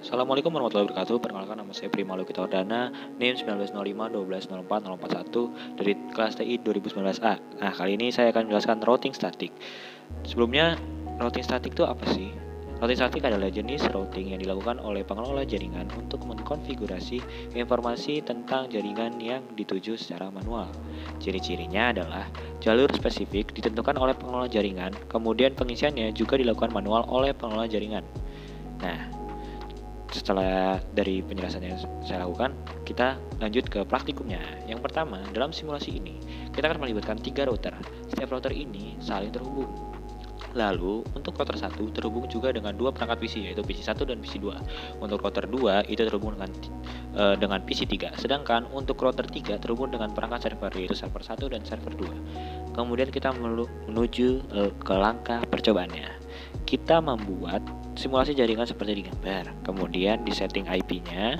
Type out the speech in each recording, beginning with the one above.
Assalamualaikum warahmatullahi wabarakatuh. Perkenalkan, nama saya Prima Lukita Wardana, NIM 1905 1204 041 dari kelas TI 2019A. Nah, kali ini saya akan menjelaskan routing statik. Sebelumnya, routing statik itu apa sih? Routing statik adalah jenis routing yang dilakukan oleh pengelola jaringan untuk mengkonfigurasi informasi tentang jaringan yang dituju secara manual. Ciri-cirinya adalah jalur spesifik ditentukan oleh pengelola jaringan, kemudian pengisiannya juga dilakukan manual oleh pengelola jaringan. Nah, setelah dari penjelasan yang saya lakukan, kita lanjut ke praktikumnya. Yang pertama, dalam simulasi ini, kita akan melibatkan 3 router. Setiap router ini saling terhubung. Lalu, untuk router 1 terhubung juga dengan 2 perangkat PC, yaitu PC 1 dan PC 2. Untuk router 2 itu terhubung dengan PC 3. Sedangkan untuk router 3 terhubung dengan perangkat server, yaitu server 1 dan server 2. Kemudian kita menuju ke langkah percobaannya. Kita membuat simulasi jaringan seperti di gambar, kemudian disetting IP-nya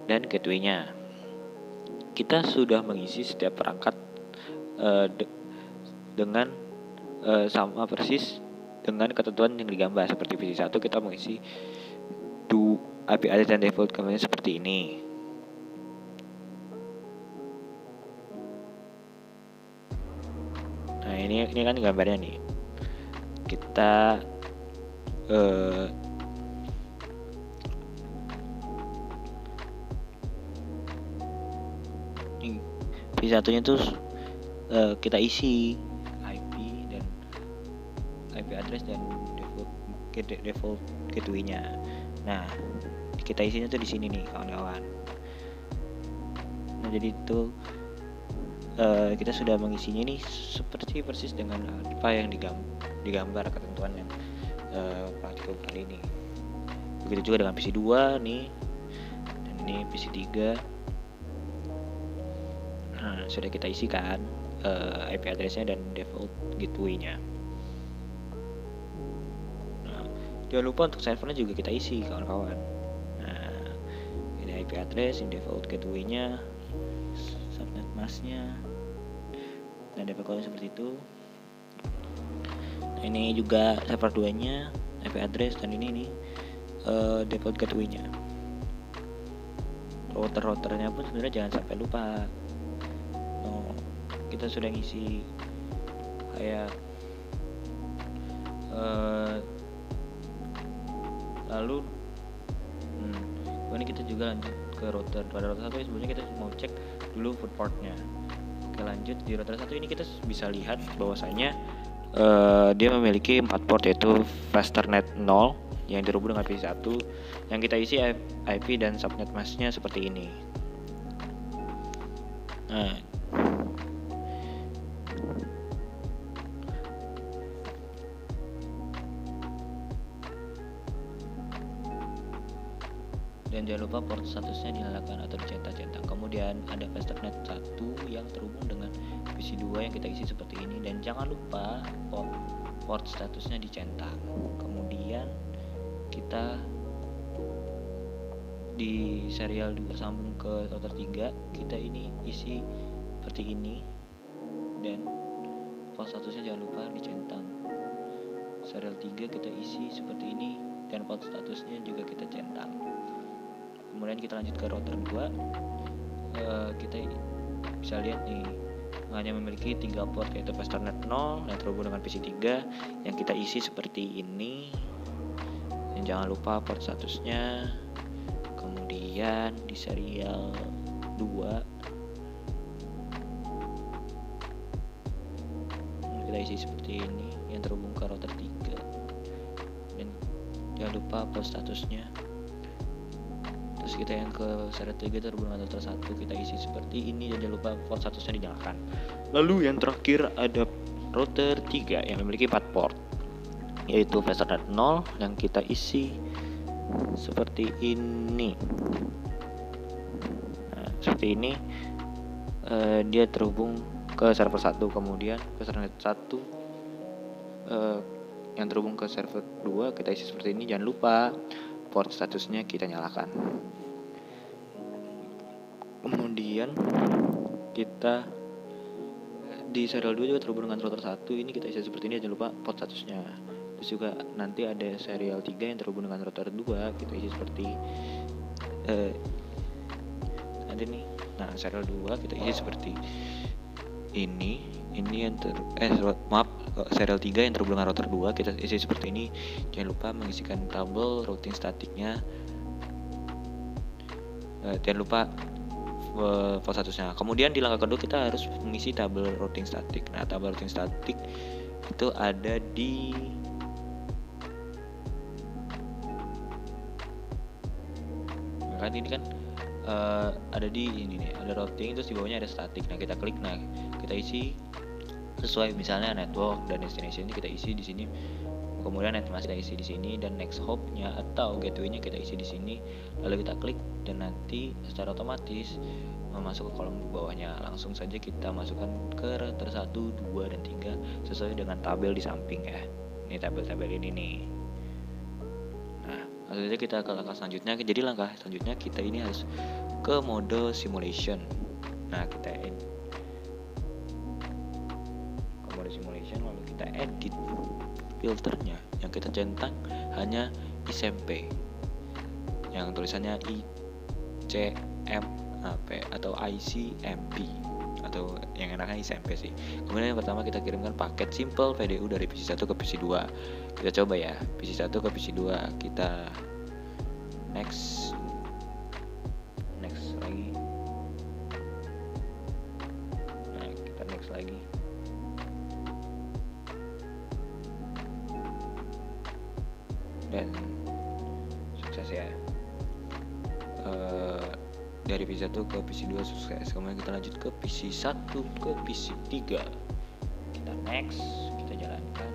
dan gateway-nya. Kita sudah mengisi setiap perangkat dengan sama persis dengan ketentuan yang digambar. Seperti PC 1 kita mengisi IP address dan default kemarin seperti ini. Nah, ini kan gambarnya nih. Kita PC1 nya tuh kita isi IP dan IP address dan default gateway-nya. Nah, kita isinya tuh di sini nih, kawan-kawan. Nah, jadi itu kita sudah mengisinya nih seperti persis dengan apa yang digambar ketentuan yang praktikum kali ini. Begitu juga dengan PC 2 nih, dan ini PC 3. Nah, sudah kita isikan IP address-nya dan default gateway-nya. Nah, jangan lupa untuk servernya juga kita isi, kawan-kawan. Nah, ini IP address, ini default gateway-nya, subnet mask-nya, dan default seperti itu. Nah, ini juga server 2-nya, IP address, dan ini nih default gateway-nya. Router-routernya pun sebenarnya jangan sampai lupa. Kita sudah ngisi kayak lalu ini kita juga lanjut ke router. Pada router 1 sebelumnya kita mau cek dulu foot portnya. Oke, lanjut di router 1 ini kita bisa lihat bahwasanya dia memiliki 4 port, yaitu Fasternet 0 yang terhubung dengan PC 1 yang kita isi IP dan subnet mask-nya seperti ini. Nah, dan jangan lupa port statusnya dinyalakan atau dicentang-centang. Kemudian ada Fasternet 1 yang terhubung dengan PC 2 yang kita isi seperti ini, dan jangan lupa port statusnya dicentang. Kemudian kita di serial 2 sambung ke router 3, kita ini isi seperti ini, dan port statusnya jangan lupa dicentang. Serial 3 kita isi seperti ini, dan port statusnya juga kita centang. Kemudian kita lanjut ke router 2. Kita bisa lihat nih, hanya memiliki 3 port, yaitu Fasternet 0 yang terhubung dengan PC 3 yang kita isi seperti ini. Dan jangan lupa port statusnya. Kemudian di serial 2 kita isi seperti ini yang terhubung ke router 3. Dan jangan lupa port statusnya. Terus kita yang ke serial 3 terhubung dengan router 1, kita isi seperti ini, dan jangan lupa port statusnya dinyalakan. Lalu yang terakhir ada router 3 yang memiliki 4 port, yaitu Fasternet 0 yang kita isi seperti ini. Nah, seperti ini dia terhubung ke server 1, kemudian Fasternet 1 yang terhubung ke server 2 kita isi seperti ini. Jangan lupa port statusnya kita nyalakan. Kemudian kita di serial 2 juga terhubung dengan router 1, ini kita isi seperti ini, jangan lupa port statusnya. Terus juga nanti ada serial 3 yang terhubung dengan rotor 2, kita isi seperti ada nih. Nah, serial 2 kita isi seperti ini yang serial 3 yang terhubung dengan rotor 2 kita isi seperti ini. Jangan lupa mengisikan tabel routing statiknya. Jangan lupa file statusnya. Kemudian di langkah kedua kita harus mengisi tabel routing statik. Nah, tabel routing statik itu ada di kan ini kan ada di ini nih, ada routing, terus di bawahnya ada statik. Nah, kita klik, nah kita isi sesuai, misalnya network dan destination ini kita isi di sini, kemudian net mask kita isi di sini, dan next hop-nya atau gateway-nya kita isi di sini, lalu kita klik dan nanti secara otomatis masuk ke kolom di bawahnya. Langsung saja kita masukkan ke router 1, 2, dan 3 sesuai dengan tabel di samping ya. Ini tabel-tabel ini nih. Nah, langsung saja kita ke langkah selanjutnya. Jadi langkah selanjutnya kita ini harus ke mode simulation. Nah, kita ke mode simulation, lalu kita edit filternya. Yang kita centang hanya ICMP yang tulisannya ICMP atau ICMP, atau yang enaknya ICMP sih. Kemudian yang pertama kita kirimkan paket simple VDU dari PC 1 ke PC 2. Kita coba ya, PC 1 ke PC 2. Kita next lagi. Nah, kita next lagi. Dan sukses ya. Dari PC 1 ke PC 2 sukses. Kemudian kita lanjut ke PC 1 ke PC 3. Kita next, kita jalankan.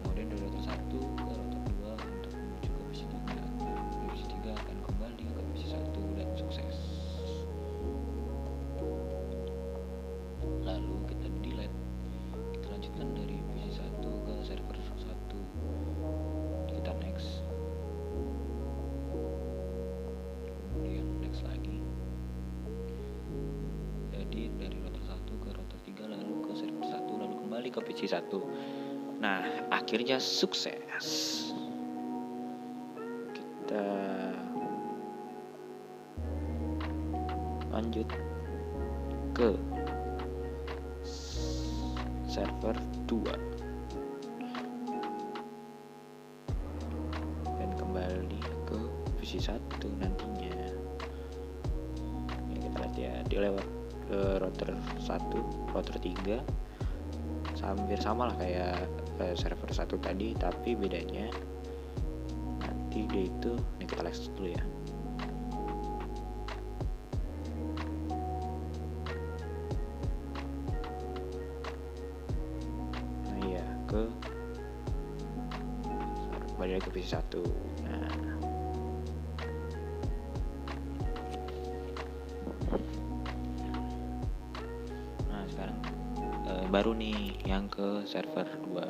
Kemudian dari router 1 ke router 2 untuk menuju ke PC 3. Dari PC 3 akan kembali ke PC 1 dan sukses. Lalu kita delete. Kita lanjutkan dari PC 1 ke server 1. Kita next. Lagi. Jadi dari router 1 ke router 3, lalu ke server 1, lalu kembali ke PC 1. Nah, akhirnya sukses. Kita lanjut ke server 2 dan kembali ke PC 1 nantinya. Ya, dia lewat ke router 1, router 3, hampir sama lah kayak server 1 tadi, tapi bedanya nanti dia itu, ini kita lihat dulu ya. Nah iya, kembali ke PC 1. Nah, sekarang baru nih yang ke server 2.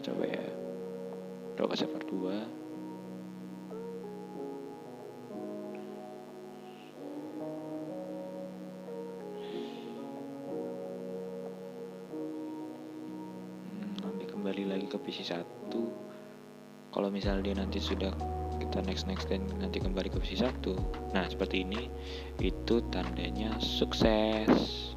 Coba ya, coba server 2. Nanti kembali lagi ke PC 1. Kalau misalnya dia nanti sudah kita next dan nanti kembali ke PC 1, nah seperti ini, itu tandanya sukses.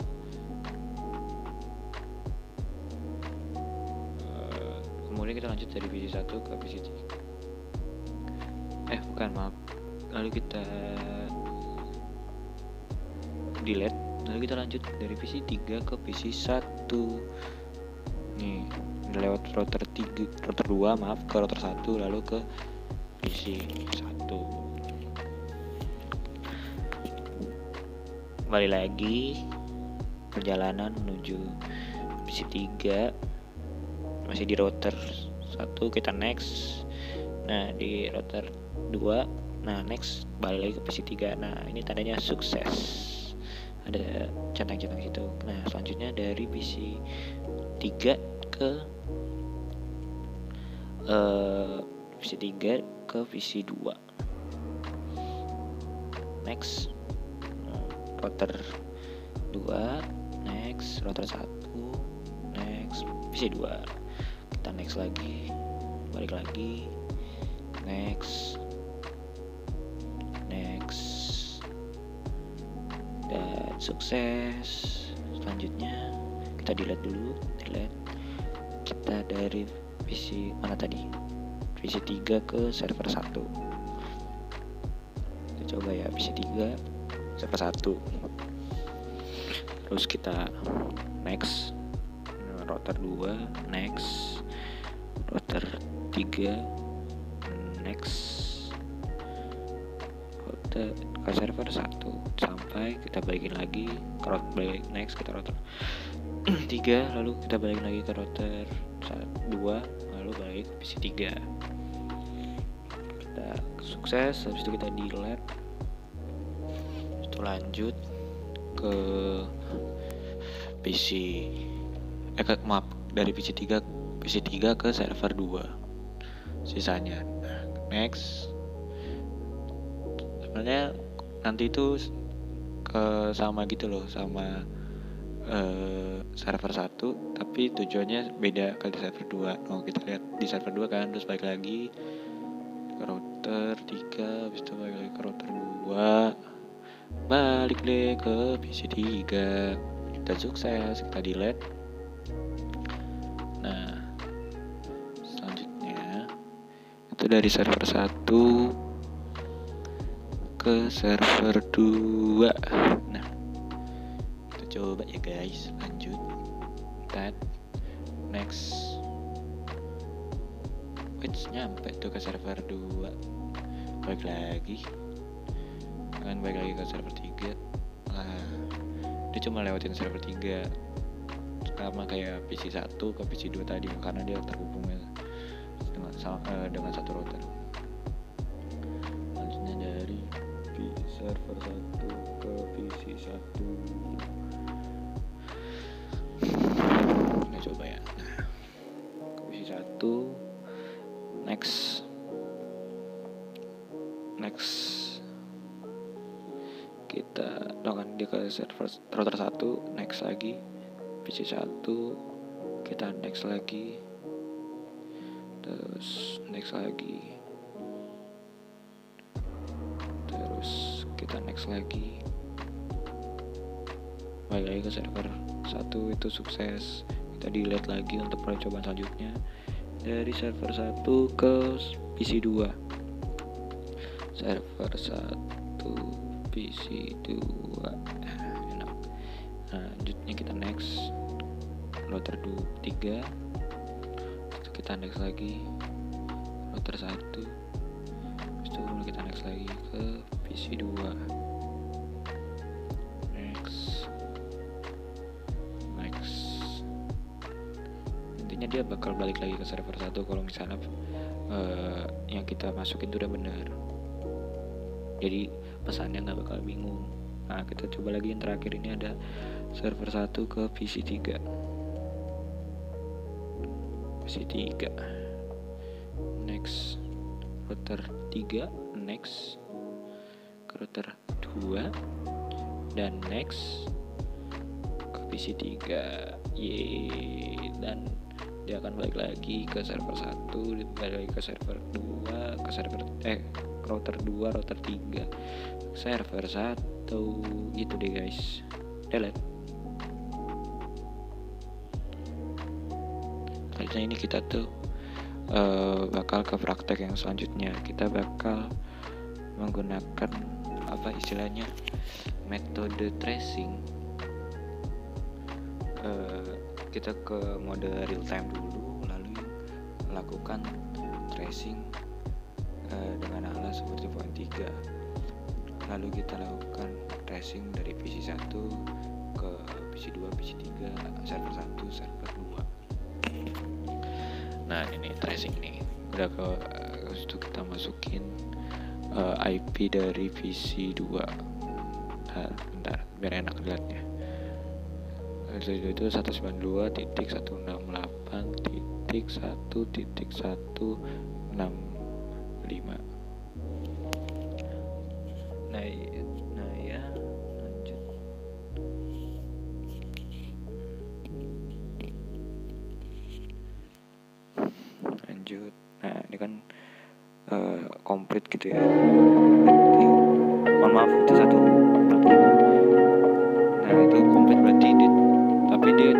Kemudian kita lanjut dari PC 1 ke PC 3. Lalu kita delete, lalu kita lanjut dari PC 3 ke PC 1. Nih, udah lewat router 2 ke router 1, lalu ke PC 1. Kembali lagi perjalanan menuju PC 3. Masih di router 1, kita next. Nah, di router 2, nah next, balik lagi ke PC 3. Nah, ini tandanya sukses. Ada centang-centang situ. Nah, selanjutnya dari PC 3 ke PC 3 ke PC 2. Next, router 2, next router 1, PC 2. Kita next lagi, balik lagi, next, dan sukses. Selanjutnya kita delete dulu, kita dari PC mana tadi, PC 3 ke server 1. Kita coba ya, PC 3 server 1. Terus kita next, router 2, next, router 3, next, router ke server 1 sampai kita balikin lagi ke router, next kita router 3, lalu kita balik lagi ke router 2, lalu balik ke PC 3. Kita sukses, habis itu kita delete, itu lanjut ke PC maaf, dari PC 3 ke server 2 sisanya. Next, sebenarnya nanti itu sama gitu loh, sama server 1, tapi tujuannya beda ke server 2. Kita lihat di server 2 kan, terus balik lagi ke router 3, habis itu balik lagi ke router 2, balik deh ke PC 3. Kita sukses, kita delete. Nah, selanjutnya itu dari server 1 ke server 2. Nah, kita coba ya guys, lanjut, next, nyampe tuh ke server 2, balik lagi ke server 3. Dia cuma lewatin server 3 sama kayak PC 1 ke PC 2 tadi, karena dia terhubungnya dengan satu router. Lanjutnya dari server 1 ke PC 1. Kita coba ya. Nah, ke PC 1, next, kita lakukan dia ke server router 1, next lagi PC 1, kita next lagi, terus next lagi, terus kita next lagi, balik lagi ke server 1. Itu sukses, kita delete lagi untuk percobaan selanjutnya dari server 1 ke PC 2. Server 1 PC 2. Enak. Nah, lanjutnya kita next router 3, kita next lagi router 1, terus itu kita next lagi ke PC 2, next, intinya dia bakal balik lagi ke server 1 kalau misalnya yang kita masukin itu udah benar, jadi pesannya nggak bakal bingung. Nah, kita coba lagi yang terakhir, ini ada server 1 ke PC 3. PC 3. Next router 3, next ke router 2, dan next ke PC 3. Yeay, dan dia akan balik lagi ke server 1, balik lagi ke server 2, ke server router 2, router 3, server 1, gitu deh guys. Delete. Selanjutnya ini kita tuh bakal ke praktek yang selanjutnya. Kita bakal menggunakan apa istilahnya, metode tracing. Kita ke mode real time dulu, lalu lakukan tracing dengan alat seperti point 3. Lalu kita lakukan tracing dari PC 1 ke PC 2, PC 3, server 1, server 2. Nah, ini tracing nih. Udah ke situ kita masukin IP dari PC 2. Bentar, biar enak lihatnya. Itu 192.1.1.1.165. Nah ya, lanjut. lanjut. Nah ini kan komplit gitu ya. Berarti, mohon maaf itu 145. Nah itu komplit berarti tapi dia